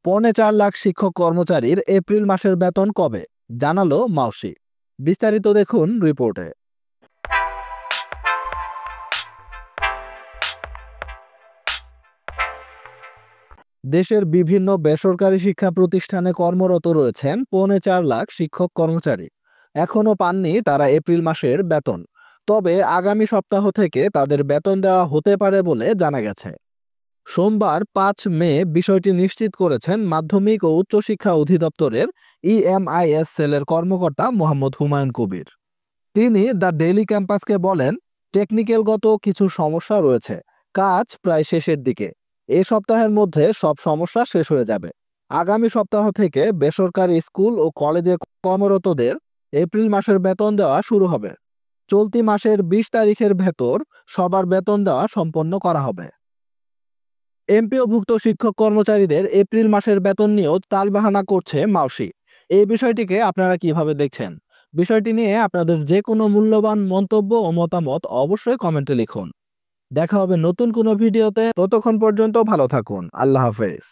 4.5 লাখ শিক্ষক কর্মচারীর এপ্রিল মাসের বেতন কবে জানালো মাউসি। বিস্তারিত দেখুন রিপোর্টে। দেশের বিভিন্ন বেসরকারি শিক্ষা প্রতিষ্ঠানে কর্মরত রয়েছেন 4.5 লাখ শিক্ষক কর্মচারী। এখনো পাননি তারা এপ্রিল মাসের বেতন। তবে আগামী সপ্তাহ থেকে তাদের বেতন দেওয়া হতে পারে বলে জানা গেছে। সোমবার 5 মে বিষয়টি নিশ্চিত করেছেন মাধ্যমিক ও উচ্চশিক্ষা অধিদপ্তরের ইএমআইএস সেলের কর্মকর্তা মোহাম্মদ হুমায়ুন কবির। তিনি দ্য ডেইলি ক্যাম্পাসকে বলেন, টেকনিক্যালগত কিছু সমস্যা রয়েছে, কাজ প্রায় শেষের দিকে। এই সপ্তাহের মধ্যে সব সমস্যা শেষ হয়ে যাবে। আগামী সপ্তাহ থেকে বেসরকারি স্কুল ও কলেজে কর্মরতদের এপ্রিল মাসের বেতন দেওয়া শুরু হবে। চলতি মাসের 20 তারিখের ভেতর সবার বেতন দেওয়া সম্পন্ন করা হবে। এমপিওভুক্ত শিক্ষক কর্মচারীদের এপ্রিল মাসের বেতন নিয়েও টালবাহানা করছে মাউসি। এই বিষয়টিকে আপনারা কিভাবে দেখছেন? বিষয়টি নিয়ে আপনাদের যে কোনো মূল্যবান মন্তব্য ও মতামত অবশ্যই কমেন্টে লিখুন। দেখা হবে নতুন কোনো ভিডিওতে। ততক্ষণ পর্যন্ত ভালো থাকুন। আল্লাহ হাফেজ।